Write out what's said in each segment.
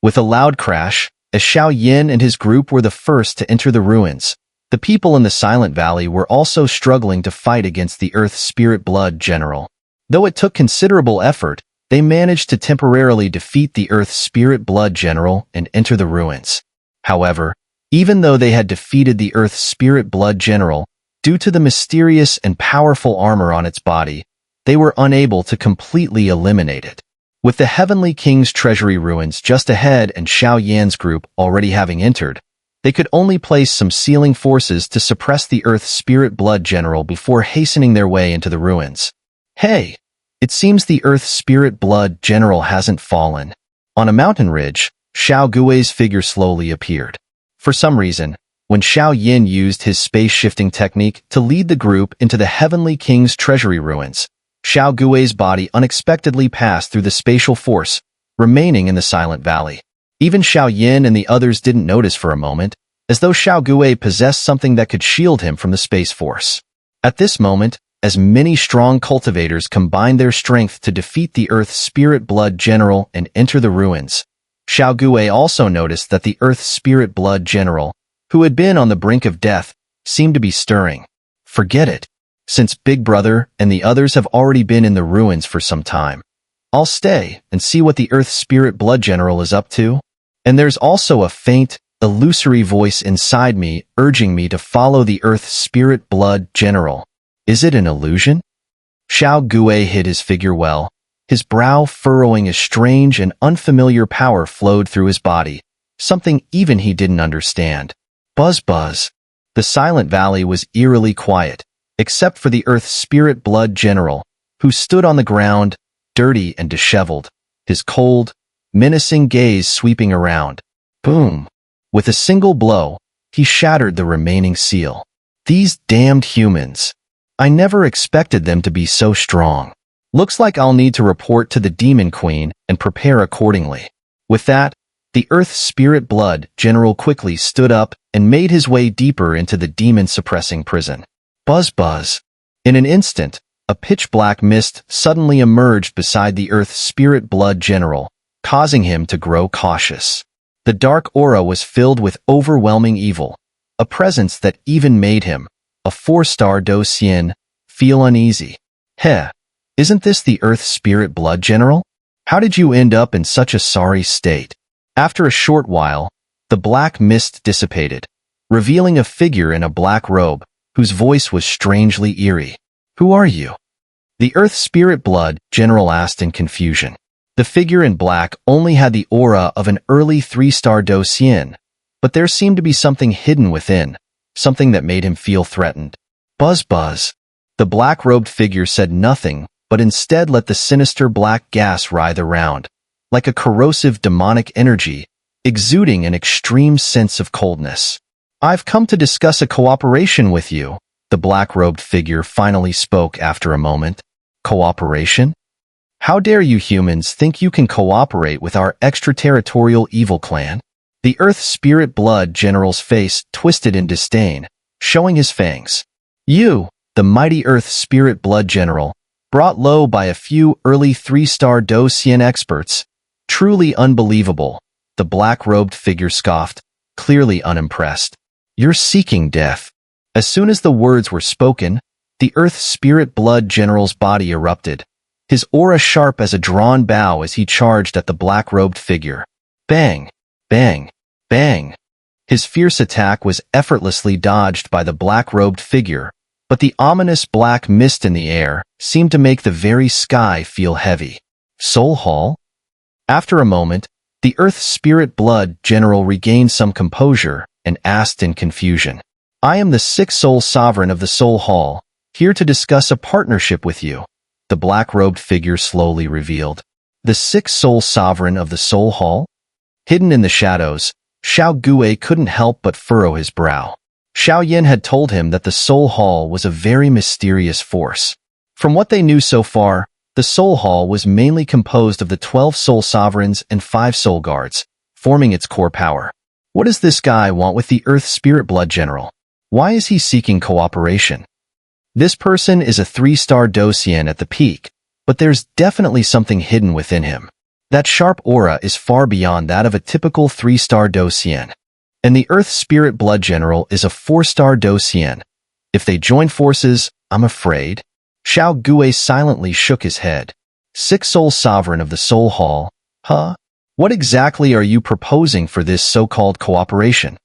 With a loud crash, as Xiao Yin and his group were the first to enter the ruins, the people in the Silent Valley were also struggling to fight against the Earth Spirit Blood General. Though it took considerable effort, they managed to temporarily defeat the Earth Spirit Blood General and enter the ruins. However, even though they had defeated the Earth Spirit Blood General, due to the mysterious and powerful armor on its body, they were unable to completely eliminate it. With the Heavenly King's treasury ruins just ahead and Xiao Yan's group already having entered, they could only place some sealing forces to suppress the Earth Spirit Blood General before hastening their way into the ruins. Hey! It seems the Earth Spirit Blood General hasn't fallen. On a mountain ridge, Xiao Gui's figure slowly appeared. For some reason, when Xiao Yin used his space-shifting technique to lead the group into the Heavenly King's treasury ruins, Xiao Gui's body unexpectedly passed through the spatial force, remaining in the Silent Valley. Even Xiao Yin and the others didn't notice for a moment, as though Xiao Gui possessed something that could shield him from the space force. At this moment, as many strong cultivators combined their strength to defeat the Earth Spirit Blood General and enter the ruins, Xiao Gui also noticed that the Earth Spirit Blood General, who had been on the brink of death, seemed to be stirring. Forget it. Since Big Brother and the others have already been in the ruins for some time, I'll stay and see what the Earth Spirit Blood General is up to. And there's also a faint, illusory voice inside me urging me to follow the Earth Spirit Blood General. Is it an illusion? Xiao Gui hid his figure well. His brow furrowing a strange and unfamiliar power flowed through his body, something even he didn't understand. Buzz buzz. The Silent Valley was eerily quiet, except for the Earth Spirit Blood General, who stood on the ground, dirty and disheveled, his cold, menacing gaze sweeping around. Boom! With a single blow, he shattered the remaining seal. These damned humans. I never expected them to be so strong. Looks like I'll need to report to the Demon Queen and prepare accordingly. With that, the Earth Spirit Blood General quickly stood up and made his way deeper into the demon-suppressing prison. Buzz buzz. In an instant, a pitch-black mist suddenly emerged beside the Earth Spirit Blood General, causing him to grow cautious. The dark aura was filled with overwhelming evil, a presence that even made him, a 4-star Do Xian, feel uneasy. Heh, isn't this the Earth Spirit Blood General? How did you end up in such a sorry state? After a short while, the black mist dissipated, revealing a figure in a black robe, whose voice was strangely eerie. Who are you? The Earth Spirit Blood General asked in confusion. The figure in black only had the aura of an early 3-star Do Xian, but there seemed to be something hidden within, something that made him feel threatened. Buzz buzz. The black-robed figure said nothing, but instead let the sinister black gas writhe around, like a corrosive demonic energy, exuding an extreme sense of coldness. I've come to discuss a cooperation with you, the black-robed figure finally spoke after a moment. Cooperation? How dare you humans think you can cooperate with our extraterritorial evil clan? The Earth Spirit Blood General's face twisted in disdain, showing his fangs. You, the mighty Earth Spirit Blood General, brought low by a few early 3-star Do Xian experts. Truly unbelievable, the black-robed figure scoffed, clearly unimpressed. You're seeking death. As soon as the words were spoken, the Earth Spirit Blood General's body erupted, his aura sharp as a drawn bow as he charged at the black-robed figure. Bang! Bang! Bang! His fierce attack was effortlessly dodged by the black-robed figure, but the ominous black mist in the air seemed to make the very sky feel heavy. Soul Hall? After a moment, the Earth Spirit Blood General regained some composure and asked in confusion. I am the 6th Soul Sovereign of the Soul Hall, here to discuss a partnership with you, the black-robed figure slowly revealed. The 6th Soul Sovereign of the Soul Hall? Hidden in the shadows, Xiao Gui couldn't help but furrow his brow. Xiao Yin had told him that the Soul Hall was a very mysterious force. From what they knew so far, the Soul Hall was mainly composed of the 12 Soul Sovereigns and 5 Soul Guards, forming its core power. What does this guy want with the Earth Spirit Blood General? Why is he seeking cooperation? This person is a 3-star Do Xian at the peak, but there's definitely something hidden within him. That sharp aura is far beyond that of a typical 3-star Docian. And the Earth Spirit Blood General is a 4-star Docian. If they join forces, I'm afraid. Xiao Gui silently shook his head. Six-Soul Sovereign of the Soul Hall. Huh? What exactly are you proposing for this so-called cooperation?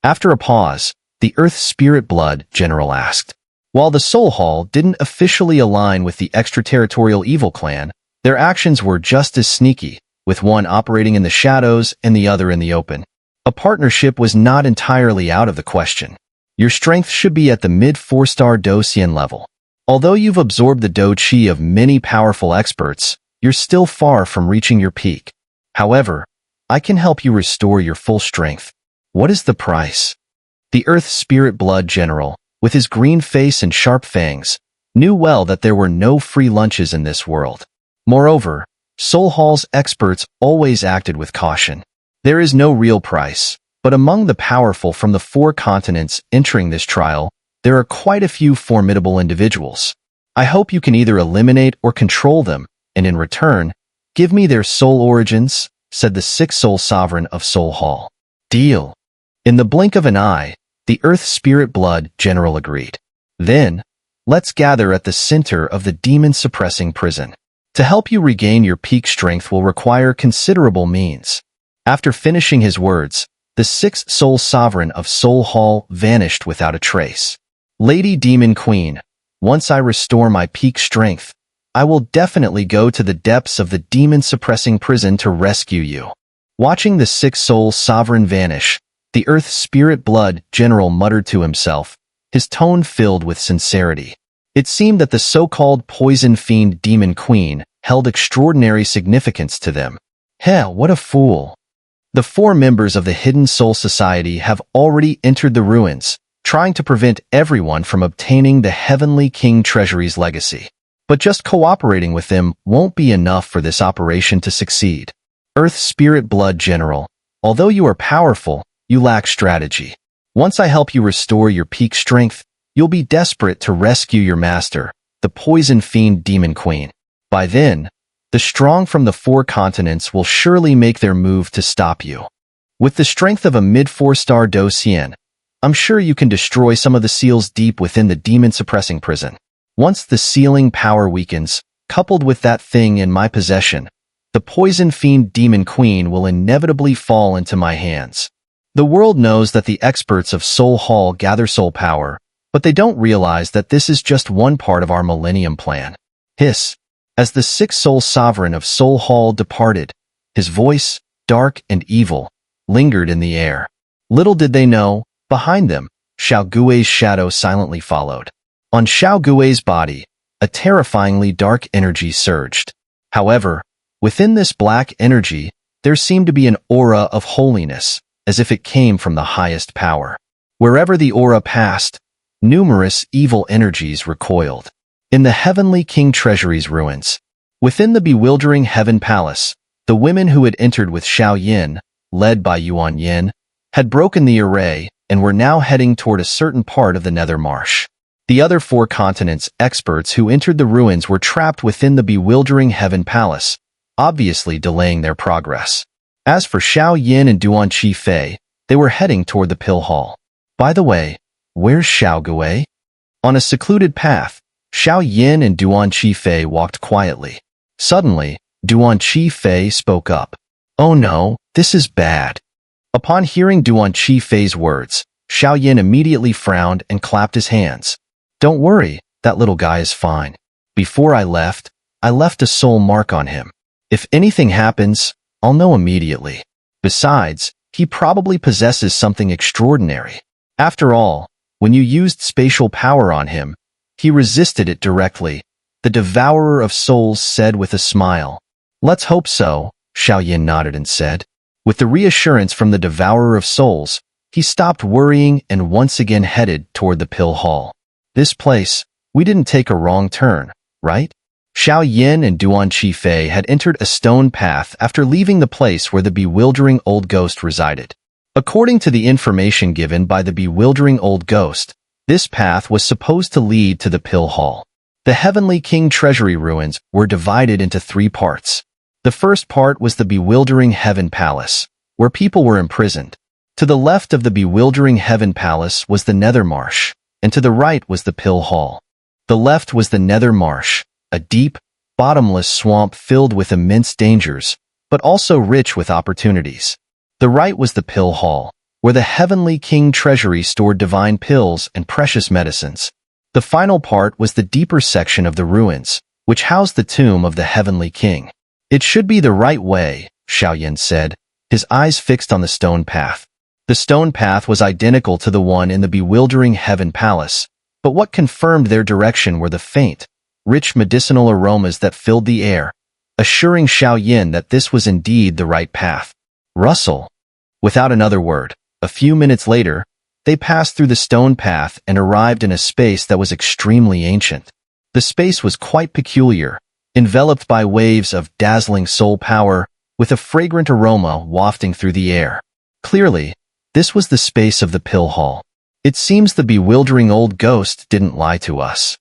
After a pause, the Earth Spirit Blood General asked. While the Soul Hall didn't officially align with the extraterritorial evil clan, their actions were just as sneaky, with one operating in the shadows and the other in the open. A partnership was not entirely out of the question. Your strength should be at the mid-4-star Docian level. Although you've absorbed the Do Chi of many powerful experts, you're still far from reaching your peak. However, I can help you restore your full strength. What is the price? The Earth Spirit Blood General, with his green face and sharp fangs, knew well that there were no free lunches in this world. Moreover, Soul Hall's experts always acted with caution. There is no real price, but among the powerful from the 4 continents entering this trial, there are quite a few formidable individuals. I hope you can either eliminate or control them, and in return, give me their soul origins, said the 6-Soul Sovereign of Soul Hall. Deal. In the blink of an eye, the Earth Spirit Blood General agreed. Then, let's gather at the center of the demon-suppressing prison. To help you regain your peak strength will require considerable means. After finishing his words, the 6-Soul Sovereign of Soul Hall vanished without a trace. Lady Demon Queen, once I restore my peak strength, I will definitely go to the depths of the demon-suppressing prison to rescue you. Watching the 6-Soul Sovereign vanish, the Earth Spirit Blood General muttered to himself, his tone filled with sincerity. It seemed that the so-called poison fiend Demon Queen held extraordinary significance to them. Hell, what a fool. The 4 members of the Hidden Soul Society have already entered the ruins, trying to prevent everyone from obtaining the Heavenly King Treasury's legacy. But just cooperating with them won't be enough for this operation to succeed. Earth Spirit Blood General, although you are powerful, you lack strategy. Once I help you restore your peak strength, you'll be desperate to rescue your master, the poison fiend Demon Queen. By then, the strong from the 4 continents will surely make their move to stop you. With the strength of a mid-4-star Docian, I'm sure you can destroy some of the seals deep within the demon-suppressing prison. Once the sealing power weakens, coupled with that thing in my possession, the poison fiend Demon Queen will inevitably fall into my hands. The world knows that the experts of Soul Hall gather soul power, but they don't realize that this is just one part of our Millennium Plan. Hiss. As the 6-Soul Sovereign of Soul Hall departed, his voice, dark and evil, lingered in the air. Little did they know, behind them, Xiao Gui's shadow silently followed. On Xiao Gui's body, a terrifyingly dark energy surged. However, within this black energy, there seemed to be an aura of holiness, as if it came from the highest power. Wherever the aura passed, numerous evil energies recoiled. In the Heavenly King Treasury's ruins, within the bewildering Heaven Palace, the women who had entered with Xiao Yin, led by Yuan Yin, had broken the array and were now heading toward a certain part of the Nether Marsh. The other 4 continents' experts who entered the ruins were trapped within the bewildering Heaven Palace, obviously delaying their progress. As for Xiao Yin and Duan Qi Fei, they were heading toward the Pill Hall. By the way, where's Xiao Gui? On a secluded path, Xiao Yin and Duan Qi Fei walked quietly. Suddenly, Duan Qi Fei spoke up. Oh no, this is bad. Upon hearing Duan Qi Fei's words, Xiao Yin immediately frowned and clapped his hands. Don't worry, that little guy is fine. Before I left a soul mark on him. If anything happens, I'll know immediately. Besides, he probably possesses something extraordinary. After all, when you used spatial power on him, he resisted it directly, the Devourer of Souls said with a smile. Let's hope so, Xiao Yin nodded and said. With the reassurance from the Devourer of Souls, he stopped worrying and once again headed toward the Pill Hall. This place, we didn't take a wrong turn, right? Xiao Yin and Duan Qi Fei had entered a stone path after leaving the place where the bewildering old ghost resided. According to the information given by the bewildering old ghost, this path was supposed to lead to the Pill Hall. The Heavenly King Treasury ruins were divided into 3 parts. The first part was the bewildering Heaven Palace, where people were imprisoned. To the left of the bewildering Heaven Palace was the Nether Marsh, and to the right was the Pill Hall. The left was the Nether Marsh, a deep, bottomless swamp filled with immense dangers, but also rich with opportunities. The right was the Pill Hall, where the Heavenly King treasury stored divine pills and precious medicines. The final part was the deeper section of the ruins, which housed the tomb of the Heavenly King. It should be the right way, Xiao said, his eyes fixed on the stone path. The stone path was identical to the one in the bewildering Heaven Palace, but what confirmed their direction were the faint, rich medicinal aromas that filled the air, assuring Xiao that this was indeed the right path. Rustle. Without another word, a few minutes later, they passed through the stone path and arrived in a space that was extremely ancient. The space was quite peculiar, enveloped by waves of dazzling soul power, with a fragrant aroma wafting through the air. Clearly, this was the space of the Pill Hall. It seems the bewildering old ghost didn't lie to us.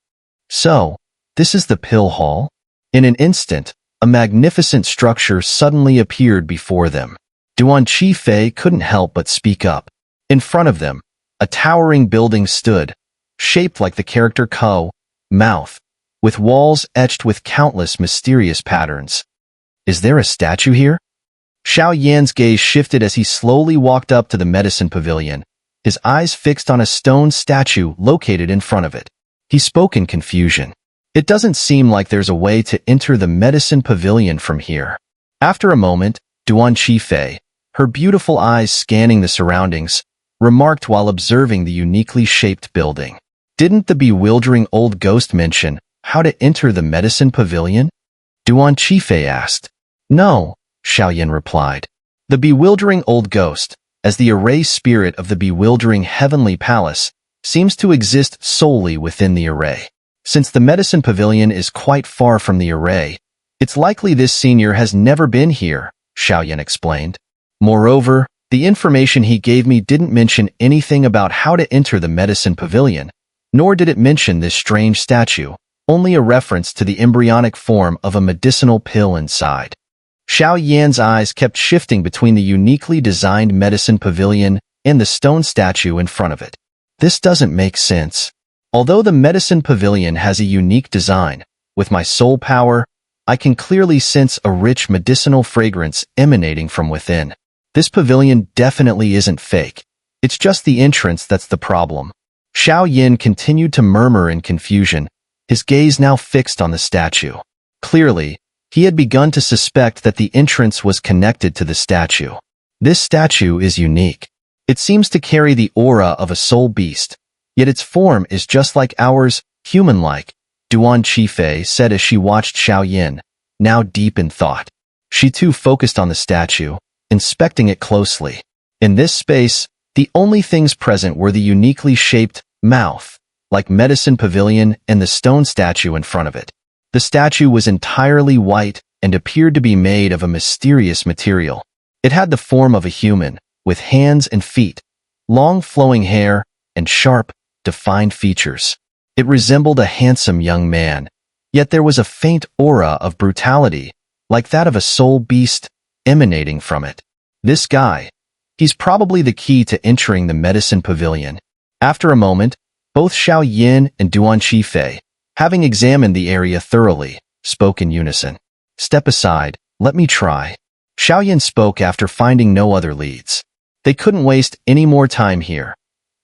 So, this is the Pill Hall? In an instant, a magnificent structure suddenly appeared before them. Duan Qifei couldn't help but speak up. In front of them, a towering building stood, shaped like the character Ko, mouth, with walls etched with countless mysterious patterns. Is there a statue here? Xiao gaze shifted as he slowly walked up to the medicine pavilion, his eyes fixed on a stone statue located in front of it. He spoke in confusion. It doesn't seem like there's a way to enter the medicine pavilion from here. After a moment, Duan Qifei, her beautiful eyes scanning the surroundings, remarked while observing the uniquely shaped building. Didn't the bewildering old ghost mention how to enter the medicine pavilion? Duan Qifei asked. No, Xiao replied. The bewildering old ghost, as the array spirit of the bewildering heavenly palace, seems to exist solely within the array. Since the medicine pavilion is quite far from the array, it's likely this senior has never been here, Xiao explained. Moreover, the information he gave me didn't mention anything about how to enter the medicine pavilion, nor did it mention this strange statue, only a reference to the embryonic form of a medicinal pill inside. Xiao eyes kept shifting between the uniquely designed medicine pavilion and the stone statue in front of it. This doesn't make sense. Although the medicine pavilion has a unique design, with my soul power, I can clearly sense a rich medicinal fragrance emanating from within. This pavilion definitely isn't fake. It's just the entrance that's the problem. Xiao continued to murmur in confusion, his gaze now fixed on the statue. Clearly, he had begun to suspect that the entrance was connected to the statue. This statue is unique. It seems to carry the aura of a soul beast, yet its form is just like ours, human-like, Duan Qifei said as she watched Xiao now deep in thought. She too focused on the statue, inspecting it closely. In this space, the only things present were the uniquely shaped mouth, like medicine pavilion, and the stone statue in front of it. The statue was entirely white and appeared to be made of a mysterious material. It had the form of a human, with hands and feet, long flowing hair, and sharp, defined features. It resembled a handsome young man, yet there was a faint aura of brutality, like that of a soul beast, emanating from it. This guy, he's probably the key to entering the medicine pavilion. After a moment, both Xiao and Duan Qifei, having examined the area thoroughly, spoke in unison. Step aside, let me try. Xiao spoke after finding no other leads. They couldn't waste any more time here.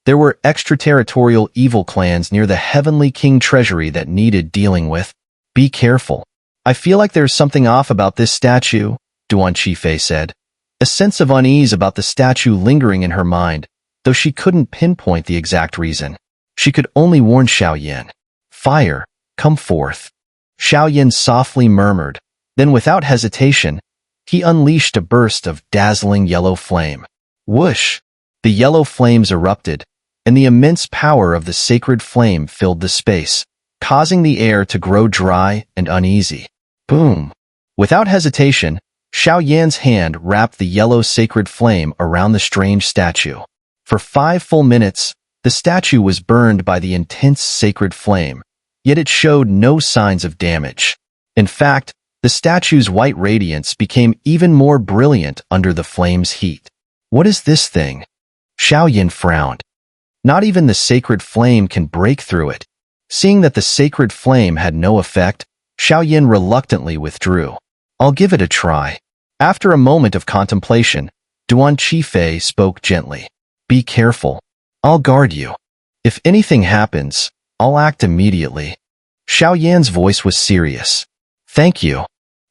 There were extraterritorial evil clans near the Heavenly King treasury that needed dealing with. Be careful. I feel like there's something off about this statue, Duan Qifei said, a sense of unease about the statue lingering in her mind, though she couldn't pinpoint the exact reason. She could only warn Xiao. Fire, come forth. Xiao softly murmured. Then without hesitation, he unleashed a burst of dazzling yellow flame. Whoosh! The yellow flames erupted, and the immense power of the sacred flame filled the space, causing the air to grow dry and uneasy. Boom! Without hesitation, Xiao hand wrapped the yellow sacred flame around the strange statue. For 5 full minutes, the statue was burned by the intense sacred flame, yet it showed no signs of damage. In fact, The statue's white radiance became even more brilliant under the flame's heat. What is this thing? Xiao Yin frowned. Not even the sacred flame can break through it. Seeing that the sacred flame had no effect, Xiao Yin reluctantly withdrew. I'll give it a try. After a moment of contemplation, Duan Qifei spoke gently. Be careful. I'll guard you. If anything happens, I'll act immediately. Xiao Yan's voice was serious. Thank you.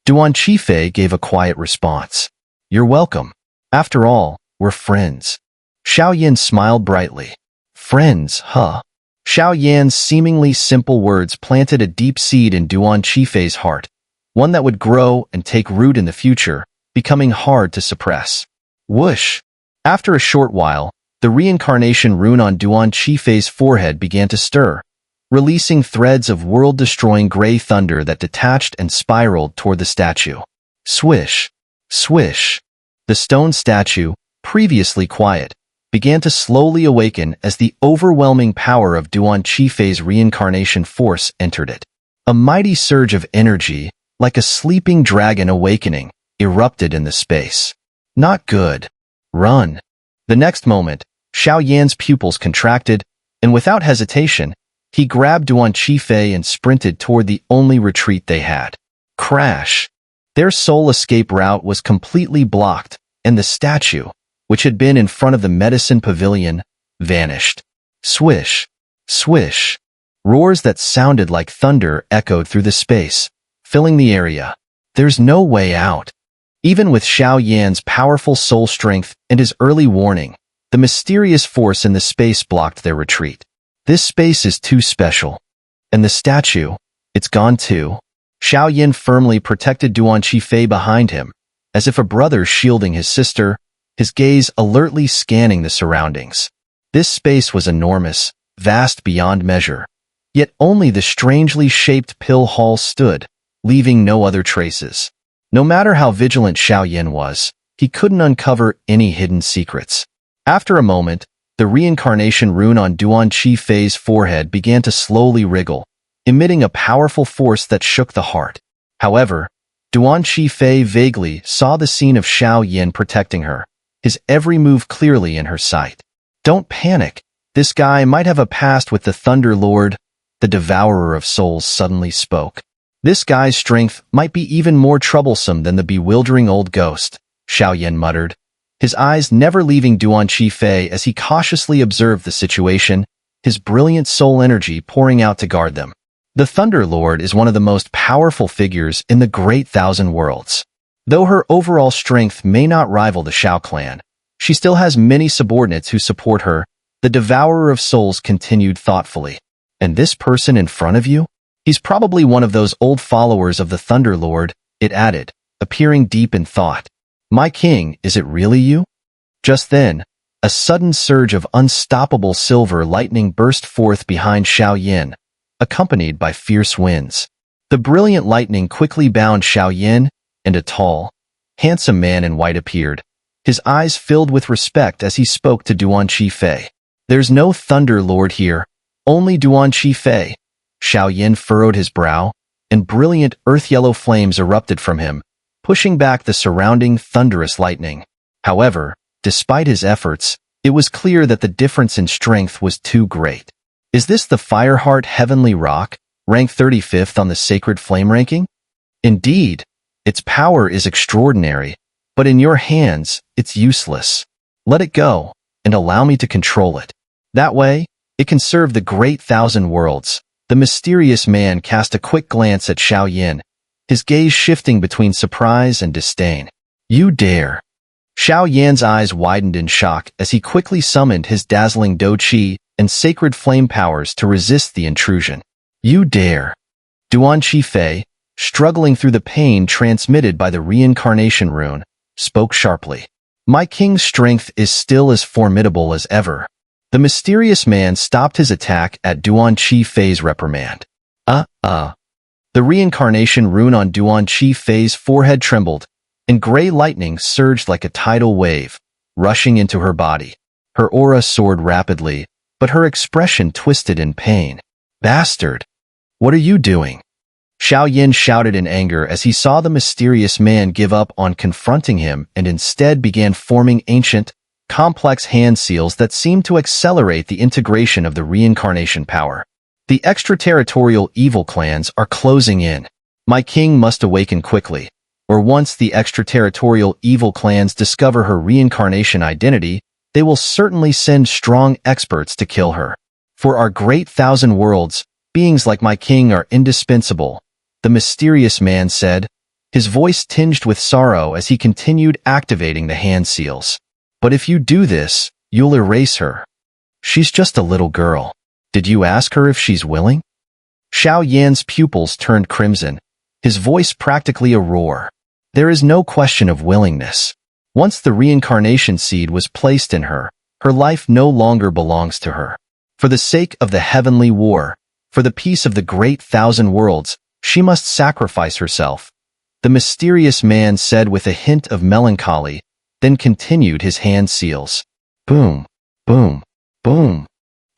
Duan Qifei gave a quiet response. You're welcome. After all, we're friends. Xiao Yan smiled brightly. Friends, huh? Xiao Yan's seemingly simple words planted a deep seed in Duan Qifei's heart, one that would grow and take root in the future, becoming hard to suppress. Whoosh! After a short while, the reincarnation rune on Duan Qifei's forehead began to stir, releasing threads of world-destroying gray thunder that detached and spiraled toward the statue. Swish! Swish! The stone statue, previously quiet, began to slowly awaken as the overwhelming power of Duan Qifei's reincarnation force entered it. A mighty surge of energy, like a sleeping dragon awakening, erupted in the space. Not good. Run. The next moment, Xiao Yan's pupils contracted, and without hesitation, he grabbed Duan Qifei and sprinted toward the only retreat they had. Crash! Their soul escape route was completely blocked, and the statue, which had been in front of the medicine pavilion, vanished. Swish! Swish! Roars that sounded like thunder echoed through the space, filling the area. There's no way out. Even with Xiao Yan's powerful soul strength and his early warning, the mysterious force in the space blocked their retreat. This space is too special. And the statue, it's gone too. Xiao Yan firmly protected Duan Qifei behind him, as if a brother shielding his sister, his gaze alertly scanning the surroundings. This space was enormous, vast beyond measure. Yet only the strangely shaped pill hall stood, leaving no other traces. No matter how vigilant Xiao Yan was, he couldn't uncover any hidden secrets. After a moment, the reincarnation rune on Duan Qifei's forehead began to slowly wriggle, emitting a powerful force that shook the heart. However, Duan Qifei vaguely saw the scene of Xiao Yan protecting her, his every move clearly in her sight. Don't panic. This guy might have a past with the Thunder Lord, the Devourer of Souls suddenly spoke. This guy's strength might be even more troublesome than the bewildering old ghost, Xiao Yan muttered, his eyes never leaving Duan Qifei as he cautiously observed the situation, his brilliant soul energy pouring out to guard them. The Thunder Lord is one of the most powerful figures in the Great Thousand Worlds. Though her overall strength may not rival the Xiao clan, she still has many subordinates who support her, the Devourer of Souls continued thoughtfully. And this person in front of you? He's probably one of those old followers of the Thunder Lord, it added, appearing deep in thought. My king, is it really you? Just then, a sudden surge of unstoppable silver lightning burst forth behind Xiao Yan, accompanied by fierce winds. The brilliant lightning quickly bound Xiao Yan, and a tall, handsome man in white appeared, his eyes filled with respect as he spoke to Duan Qifei. There's no Thunder Lord here, only Duan Qifei. Xiao Yan furrowed his brow, and brilliant earth-yellow flames erupted from him, pushing back the surrounding thunderous lightning. However, despite his efforts, it was clear that the difference in strength was too great. Is this the Fireheart Heavenly Rock, ranked 35th on the Sacred Flame ranking? Indeed, its power is extraordinary, but in your hands, it's useless. Let it go, and allow me to control it. That way, it can serve the Great Thousand Worlds. The mysterious man cast a quick glance at Xiao Yan, his gaze shifting between surprise and disdain. You dare. Xiao Yan's eyes widened in shock as he quickly summoned his dazzling Do Qi and sacred flame powers to resist the intrusion. You dare. Duan Qifei, struggling through the pain transmitted by the reincarnation rune, spoke sharply. My king's strength is still as formidable as ever. The mysterious man stopped his attack at Duan Qifei's reprimand. The reincarnation rune on Duan Qifei's forehead trembled, and gray lightning surged like a tidal wave, rushing into her body. Her aura soared rapidly, but her expression twisted in pain. Bastard! What are you doing? Xiao Yin shouted in anger as he saw the mysterious man give up on confronting him and instead began forming ancient, complex hand seals that seemed to accelerate the integration of the reincarnation power. The extraterritorial evil clans are closing in. My king must awaken quickly, or once the extraterritorial evil clans discover her reincarnation identity, they will certainly send strong experts to kill her. For our great thousand worlds, beings like my king are indispensable, the mysterious man said, his voice tinged with sorrow as he continued activating the hand seals. But if you do this, you'll erase her. She's just a little girl. Did you ask her if she's willing? Xiao Yan's pupils turned crimson, his voice practically a roar. There is no question of willingness. Once the reincarnation seed was placed in her, her life no longer belongs to her. For the sake of the heavenly war, for the peace of the great thousand worlds, she must sacrifice herself. The mysterious man said with a hint of melancholy, then continued his hand seals. Boom, boom, boom.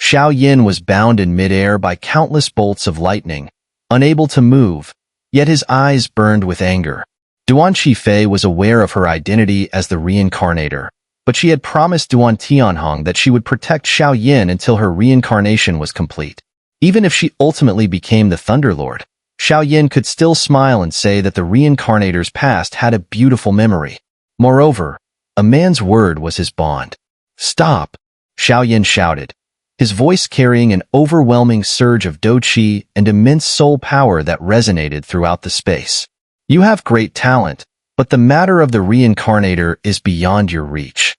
Xiao Yin was bound in midair by countless bolts of lightning, unable to move, yet his eyes burned with anger. Duan Qifei was aware of her identity as the Reincarnator, but she had promised Duan Tianhong that she would protect Xiao Yin until her reincarnation was complete. Even if she ultimately became the Thunderlord, Xiao Yin could still smile and say that the Reincarnator's past had a beautiful memory. Moreover, a man's word was his bond. Stop! Xiao Yin shouted, his voice carrying an overwhelming surge of dou qi and immense soul power that resonated throughout the space. You have great talent, but the matter of the Reincarnator is beyond your reach.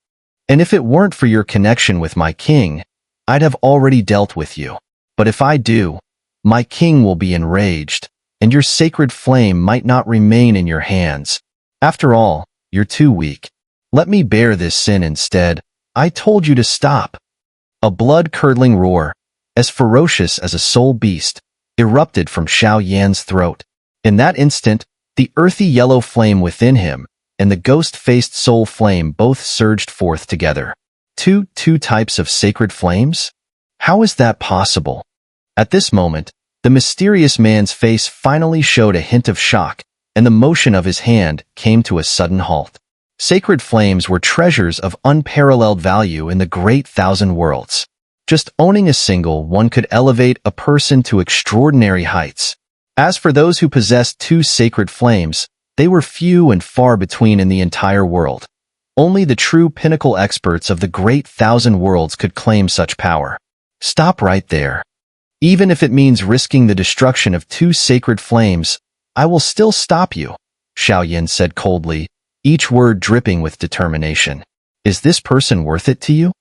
And if it weren't for your connection with my king, I'd have already dealt with you. But if I do, my king will be enraged, and your sacred flame might not remain in your hands. After all, you're too weak. Let me bear this sin instead. I told you to stop. A blood-curdling roar, as ferocious as a soul beast, erupted from Xiao Yan's throat. In that instant, the earthy yellow flame within him and the ghost-faced soul flame both surged forth together. Two types of sacred flames? How is that possible? At this moment, the mysterious man's face finally showed a hint of shock, and the motion of his hand came to a sudden halt. Sacred flames were treasures of unparalleled value in the great thousand worlds. Just owning a single one could elevate a person to extraordinary heights. As for those who possessed two sacred flames, they were few and far between in the entire world. Only the true pinnacle experts of the great thousand worlds could claim such power. Stop right there. Even if it means risking the destruction of two sacred flames, I will still stop you, Xiao Yin said coldly, each word dripping with determination. Is this person worth it to you?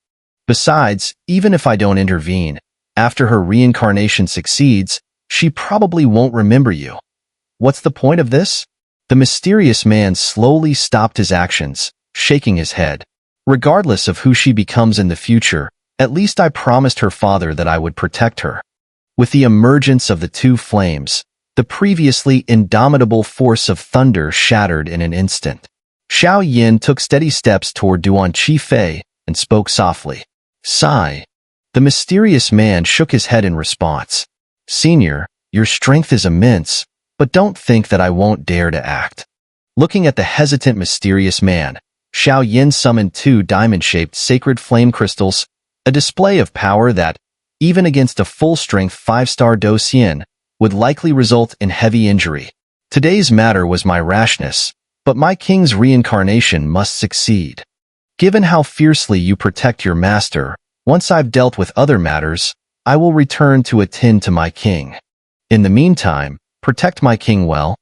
Besides, even if I don't intervene, after her reincarnation succeeds, she probably won't remember you. What's the point of this? The mysterious man slowly stopped his actions, shaking his head. Regardless of who she becomes in the future, at least I promised her father that I would protect her. With the emergence of the two flames, the previously indomitable force of thunder shattered in an instant. Xiao Yin took steady steps toward Duan Qifei and spoke softly. Sigh. The mysterious man shook his head in response. Senior, your strength is immense, but don't think that I won't dare to act. Looking at the hesitant mysterious man, Xiao Yin summoned two diamond-shaped sacred flame crystals, a display of power that, even against a full-strength 5-star dou xian, would likely result in heavy injury. Today's matter was my rashness, but my king's reincarnation must succeed. Given how fiercely you protect your master, once I've dealt with other matters, I will return to attend to my king. In the meantime, protect my king well.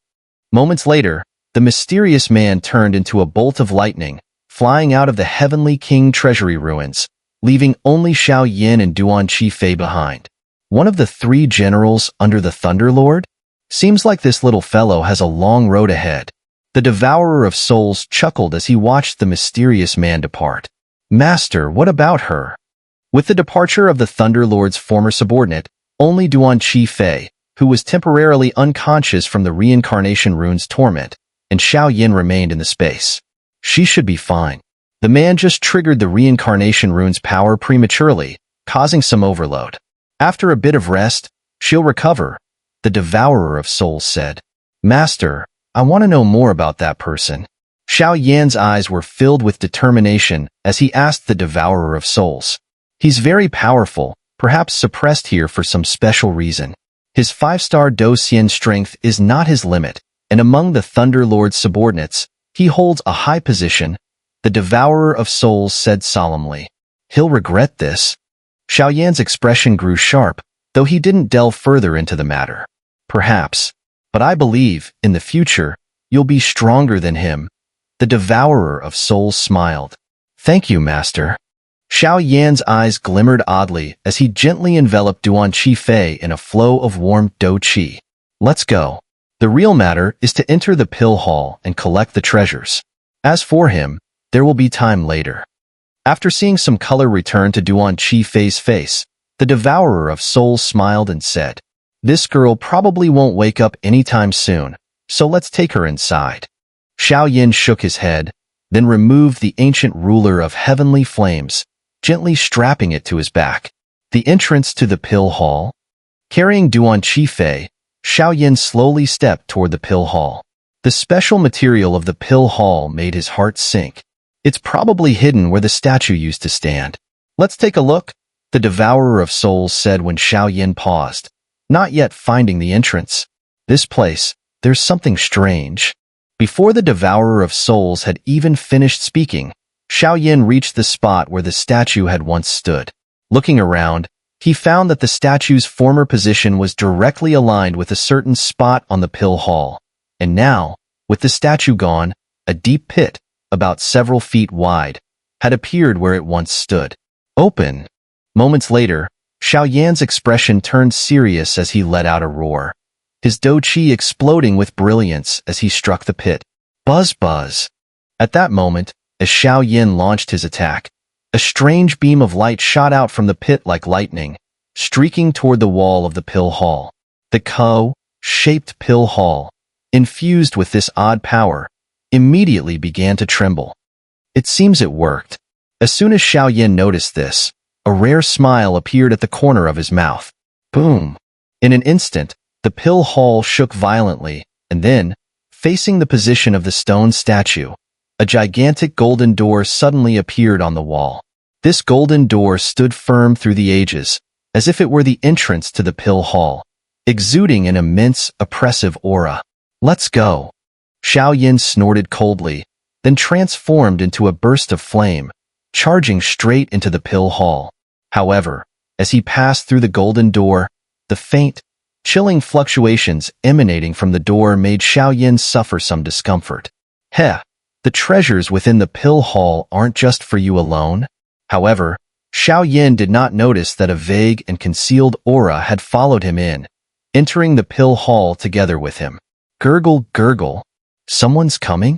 Moments later, the mysterious man turned into a bolt of lightning, flying out of the heavenly king treasury ruins, leaving only Xiao Yin and Duan Qifei behind. One of the three generals under the Thunderlord? Seems like this little fellow has a long road ahead. The devourer of souls chuckled as he watched the mysterious man depart. Master, what about her? With the departure of the Thunderlord's former subordinate, only Duan Qifei, who was temporarily unconscious from the reincarnation rune's torment, and Xiao Yin remained in the space. She should be fine. The man just triggered the reincarnation rune's power prematurely, causing some overload. After a bit of rest, she'll recover, the Devourer of Souls said. Master, I want to know more about that person. Xiao Yan's eyes were filled with determination as he asked the Devourer of Souls. He's very powerful, perhaps suppressed here for some special reason. His 5-star Do Xian strength is not his limit, and among the Thunder Lord's subordinates, he holds a high position, the Devourer of Souls said solemnly. He'll regret this. Xiao Yan's expression grew sharp, though he didn't delve further into the matter. Perhaps, but I believe, in the future, you'll be stronger than him. The Devourer of Souls smiled. Thank you, Master. Xiao Yan's eyes glimmered oddly as he gently enveloped Duan Qifei in a flow of warm Do Qi. Let's go. The real matter is to enter the pill hall and collect the treasures. As for him, there will be time later. After seeing some color return to Duan Qifei's face, the Devourer of Souls smiled and said, This girl probably won't wake up anytime soon, so let's take her inside. Xiao Yan shook his head, then removed the ancient ruler of heavenly flames, gently strapping it to his back. The entrance to the pill hall. Carrying Duan Qifei, Xiao Yan slowly stepped toward the pill hall. The special material of the pill hall made his heart sink. It's probably hidden where the statue used to stand. Let's take a look, the Devourer of Souls said when Xiao Yan paused, not yet finding the entrance. This place, there's something strange. Before the Devourer of Souls had even finished speaking, Xiao Yan reached the spot where the statue had once stood. Looking around, he found that the statue's former position was directly aligned with a certain spot on the pill hall. And now, with the statue gone, a deep pit, about several feet wide, had appeared where it once stood. Open. Moments later, Xiao Yan's expression turned serious as he let out a roar, his Do Qi exploding with brilliance as he struck the pit. Buzz buzz. At that moment, as Xiao Yan launched his attack, a strange beam of light shot out from the pit like lightning, streaking toward the wall of the pill hall. The Co-shaped pill hall, infused with this odd power, immediately began to tremble. It seems it worked. As soon as Xiao Yan noticed this, a rare smile appeared at the corner of his mouth. Boom! In an instant, the pill hall shook violently, and then, facing the position of the stone statue, a gigantic golden door suddenly appeared on the wall. This golden door stood firm through the ages, as if it were the entrance to the pill hall, exuding an immense, oppressive aura. Let's go. Xiao Yan snorted coldly, then transformed into a burst of flame, charging straight into the pill hall. However, as he passed through the golden door, the faint, chilling fluctuations emanating from the door made Xiao Yan suffer some discomfort. Heh, the treasures within the pill hall aren't just for you alone. However, Xiao Yan did not notice that a vague and concealed aura had followed him in, entering the pill hall together with him. Gurgle, gurgle. Someone's coming?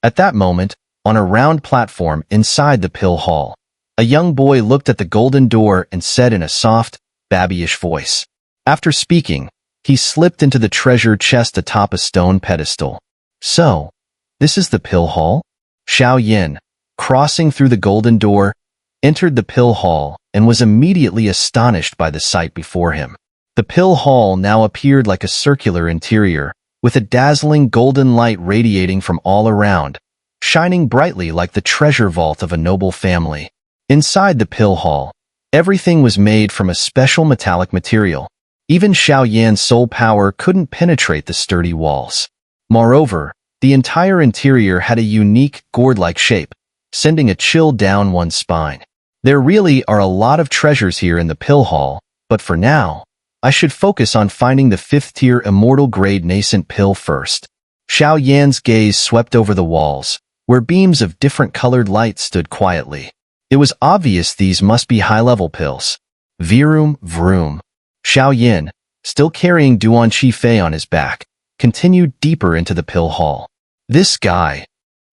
At that moment, on a round platform inside the pill hall, a young boy looked at the golden door and said in a soft, babyish voice. After speaking, he slipped into the treasure chest atop a stone pedestal. So, this is the pill hall? Xiao Yan, crossing through the golden door, entered the pill hall and was immediately astonished by the sight before him. The pill hall now appeared like a circular interior, with a dazzling golden light radiating from all around, shining brightly like the treasure vault of a noble family. Inside the pill hall, everything was made from a special metallic material. Even Xiao Yan's soul power couldn't penetrate the sturdy walls. Moreover, the entire interior had a unique, gourd-like shape, sending a chill down one's spine. There really are a lot of treasures here in the pill hall, but for now, I should focus on finding the 5th-tier immortal-grade nascent pill first. Xiao Yan's gaze swept over the walls, where beams of different colored light stood quietly. It was obvious these must be high-level pills. Vroom, vroom. Xiao Yan, still carrying Duan Qifei on his back, continued deeper into the pill hall. This guy.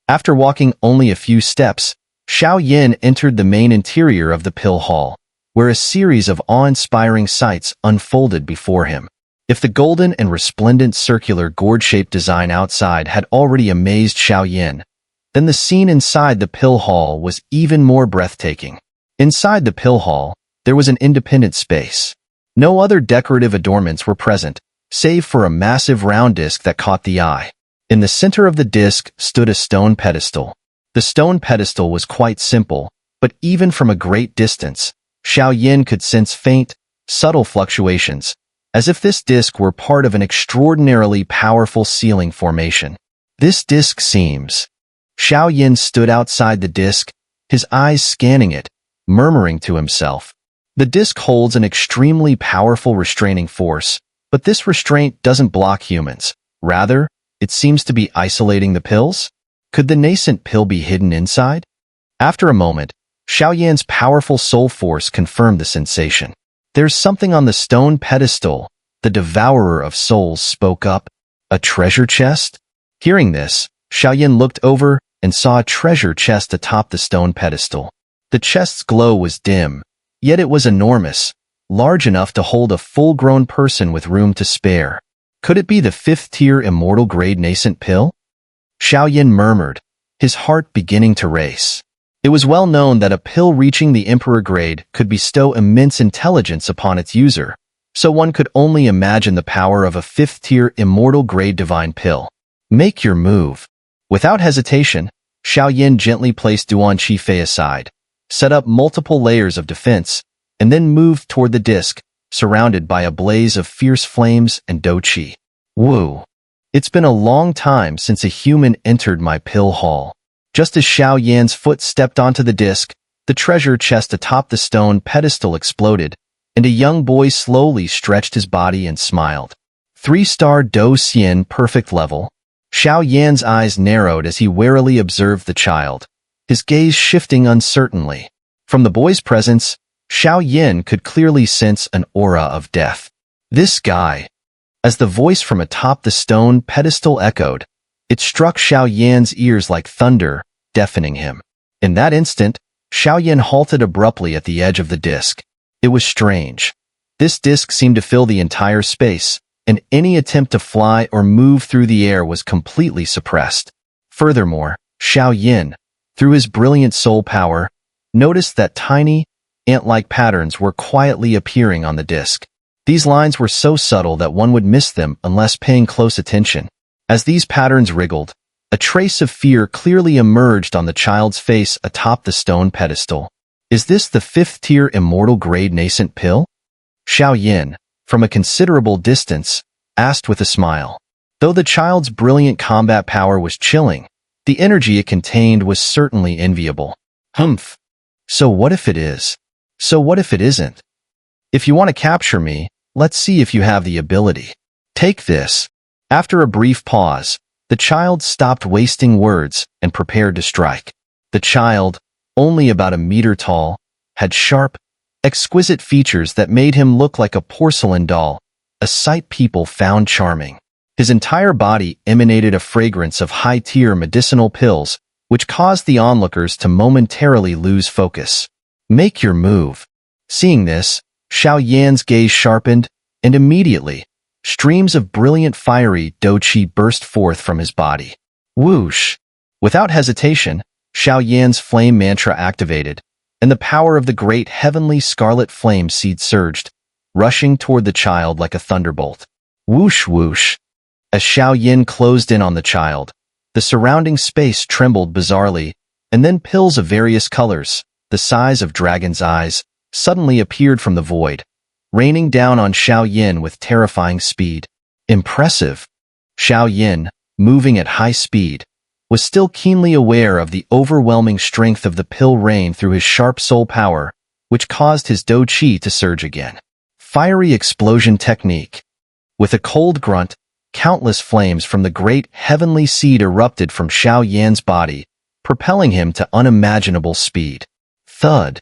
After walking only a few steps, Xiao Yan entered the main interior of the pill hall, where a series of awe-inspiring sights unfolded before him. If the golden and resplendent circular gourd-shaped design outside had already amazed Xiao Yan, then the scene inside the pill hall was even more breathtaking. Inside the pill hall, there was an independent space. No other decorative adornments were present, save for a massive round disc that caught the eye. In the center of the disc stood a stone pedestal. The stone pedestal was quite simple, but even from a great distance, Xiao Yin could sense faint, subtle fluctuations, as if this disc were part of an extraordinarily powerful ceiling formation. This disc seems. Xiao Yin stood outside the disc, his eyes scanning it, murmuring to himself. The disc holds an extremely powerful restraining force, but this restraint doesn't block humans. Rather, it seems to be isolating the pills? Could the nascent pill be hidden inside? After a moment, Xiao Yan's powerful soul force confirmed the sensation. There's something on the stone pedestal, the devourer of souls spoke up. A treasure chest? Hearing this, Xiao Yan looked over and saw a treasure chest atop the stone pedestal. The chest's glow was dim, yet it was enormous, large enough to hold a full-grown person with room to spare. Could it be the 5th-tier immortal-grade nascent pill? Xiao Yan murmured, his heart beginning to race. It was well known that a pill reaching the emperor grade could bestow immense intelligence upon its user, so one could only imagine the power of a 5th-tier immortal-grade divine pill. Make your move. Without hesitation, Xiao Yan gently placed Duan Qifei aside, set up multiple layers of defense, and then moved toward the disc, surrounded by a blaze of fierce flames and dou qi. Woo! It's been a long time since a human entered my pill hall. Just as Xiao Yan's foot stepped onto the disc, the treasure chest atop the stone pedestal exploded, and a young boy slowly stretched his body and smiled. 3-star Dou Xian perfect level. Xiao Yan's eyes narrowed as he warily observed the child, his gaze shifting uncertainly. From the boy's presence, Xiao Yan could clearly sense an aura of death. This guy. As the voice from atop the stone pedestal echoed, it struck Xiao Yan's ears like thunder, deafening him. In that instant, Xiao Yan halted abruptly at the edge of the disc. It was strange. This disc seemed to fill the entire space, and any attempt to fly or move through the air was completely suppressed. Furthermore, Xiao Yan, through his brilliant soul power, noticed that tiny, ant-like patterns were quietly appearing on the disc. These lines were so subtle that one would miss them unless paying close attention. As these patterns wriggled, a trace of fear clearly emerged on the child's face atop the stone pedestal. Is this the 5th-tier immortal-grade nascent pill? Xiao Yan, from a considerable distance, asked with a smile. Though the child's brilliant combat power was chilling, the energy it contained was certainly enviable. Humph. So what if it is? So what if it isn't? If you want to capture me, let's see if you have the ability. Take this. After a brief pause, the child stopped wasting words and prepared to strike. The child, only about a meter tall, had sharp, exquisite features that made him look like a porcelain doll, a sight people found charming. His entire body emanated a fragrance of high-tier medicinal pills, which caused the onlookers to momentarily lose focus. Make your move. Seeing this, Xiao Yan's gaze sharpened, and immediately, streams of brilliant fiery dou qi burst forth from his body. Whoosh! Without hesitation, Xiao Yan's flame mantra activated, and the power of the great heavenly scarlet flame seed surged, rushing toward the child like a thunderbolt. Whoosh whoosh! As Xiao Yan closed in on the child, the surrounding space trembled bizarrely, and then pills of various colors, the size of dragon's eyes, suddenly appeared from the void, raining down on Xiao Yan with terrifying speed. Impressive. Xiao Yan, moving at high speed, was still keenly aware of the overwhelming strength of the pill rain through his sharp soul power, which caused his dou qi to surge again. Fiery explosion technique. With a cold grunt, countless flames from the great heavenly seed erupted from Xiao Yan's body, propelling him to unimaginable speed. Thud.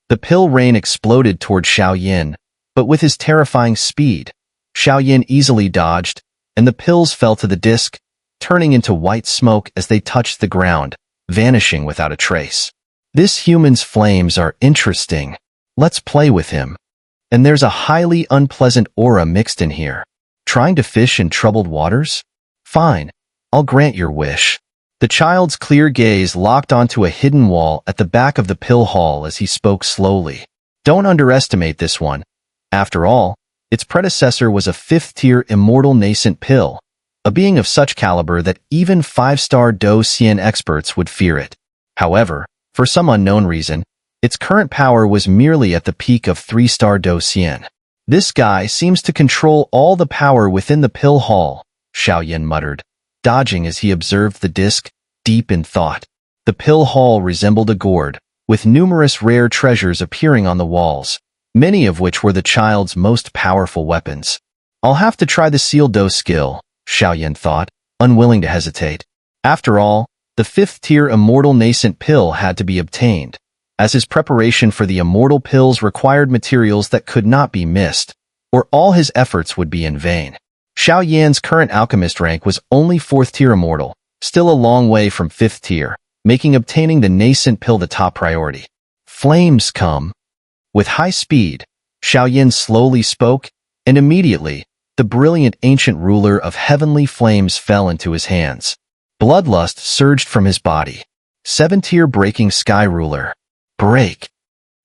The pill rain exploded toward Xiao Yan, but with his terrifying speed, Xiao Yan easily dodged, and the pills fell to the disc, turning into white smoke as they touched the ground, vanishing without a trace. This human's flames are interesting. Let's play with him. And there's a highly unpleasant aura mixed in here. Trying to fish in troubled waters? Fine, I'll grant your wish. The child's clear gaze locked onto a hidden wall at the back of the pill hall as he spoke slowly. Don't underestimate this one. After all, Its predecessor was a 5th-tier immortal nascent pill, a being of such caliber that even 5-star Do Xian experts would fear it. However, for some unknown reason, its current power was merely at the peak of 3-star Do Xian. This guy seems to control all the power within the pill hall, Xiao muttered, dodging as he observed the disc, deep in thought. The pill hall resembled a gourd, with numerous rare treasures appearing on the walls, many of which were the child's most powerful weapons. I'll have to try the seal dose skill, Xiao thought, unwilling to hesitate. After all, the 5th-tier immortal nascent pill had to be obtained, as his preparation for the immortal pills required materials that could not be missed, or all his efforts would be in vain. Xiao Yan's current alchemist rank was only 4th-tier immortal, still a long way from 5th tier, making obtaining the nascent pill the top priority. Flames come. With high speed, Xiao Yan slowly spoke, and immediately, the brilliant ancient ruler of heavenly flames fell into his hands. Bloodlust surged from his body. 7th-tier breaking sky ruler. Break.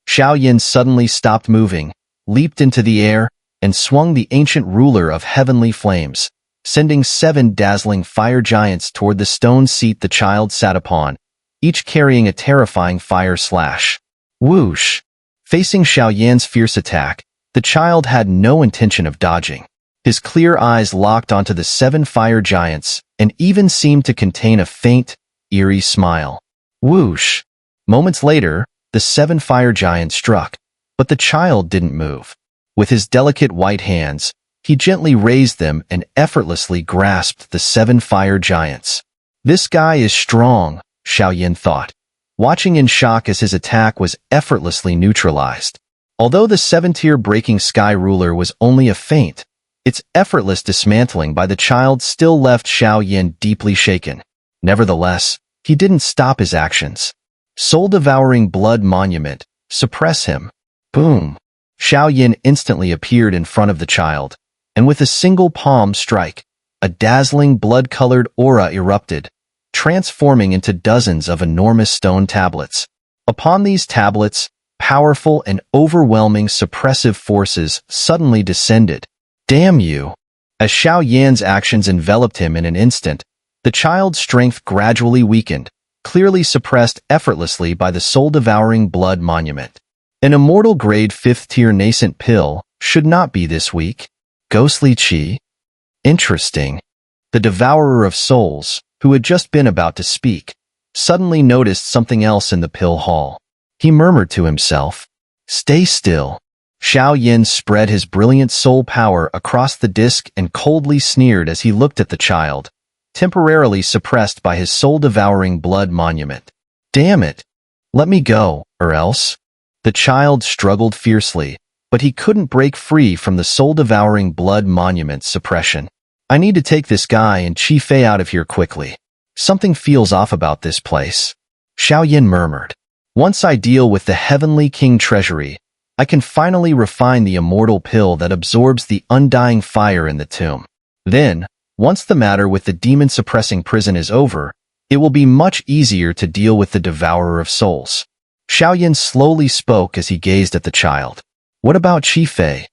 Xiao Yan suddenly stopped moving, leaped into the air, and swung the ancient ruler of heavenly flames, sending 7 dazzling fire giants toward the stone seat the child sat upon, each carrying a terrifying fire slash. Whoosh! Facing Xiao Yan's fierce attack, the child had no intention of dodging. His clear eyes locked onto the 7 fire giants and even seemed to contain a faint, eerie smile. Whoosh! Moments later, the 7 fire giants struck, but the child didn't move. With his delicate white hands, he gently raised them and effortlessly grasped the 7 fire giants. This guy is strong, Xiao Yan thought, watching in shock as his attack was effortlessly neutralized. Although the 7th-tier breaking sky ruler was only a feint, its effortless dismantling by the child still left Xiao Yan deeply shaken. Nevertheless, he didn't stop his actions. Soul-devouring blood monument, suppress him. Boom! Xiao Yan instantly appeared in front of the child, and with a single palm strike, a dazzling blood-colored aura erupted, transforming into dozens of enormous stone tablets. Upon these tablets, powerful and overwhelming suppressive forces suddenly descended. Damn you! As Xiao Yan's actions enveloped him in an instant, the child's strength gradually weakened, clearly suppressed effortlessly by the soul-devouring blood monument. An immortal-grade 5th-tier nascent pill should not be this weak. Ghostly Qi? Interesting. The devourer of souls, who had just been about to speak, suddenly noticed something else in the pill hall. He murmured to himself, "Stay still." Xiao Yan spread his brilliant soul power across the disc and coldly sneered as he looked at the child, temporarily suppressed by his soul-devouring blood monument. Damn it! Let me go, or else. The child struggled fiercely, but he couldn't break free from the soul-devouring blood monument's suppression. I need to take this guy and Qi Fei out of here quickly. Something feels off about this place. Xiao Yan murmured. Once I deal with the Heavenly King Treasury, I can finally refine the immortal pill that absorbs the undying fire in the tomb. Then, once the matter with the demon-suppressing prison is over, it will be much easier to deal with the devourer of souls. Xiao Yan slowly spoke as he gazed at the child. What about Qi Fei?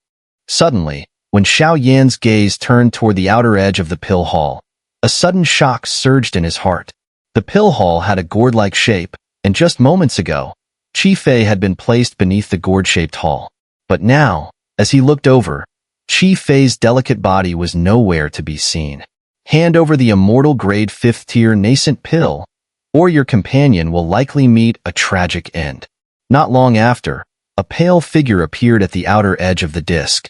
Suddenly, when Xiao Yan's gaze turned toward the outer edge of the pill hall, a sudden shock surged in his heart. The pill hall had a gourd-like shape, and just moments ago, Qi Fei had been placed beneath the gourd-shaped hall. But now, as he looked over, Qi Fei's delicate body was nowhere to be seen. Hand over the immortal-grade 5th-tier nascent pill, or your companion will likely meet a tragic end. Not long after, a pale figure appeared at the outer edge of the disc.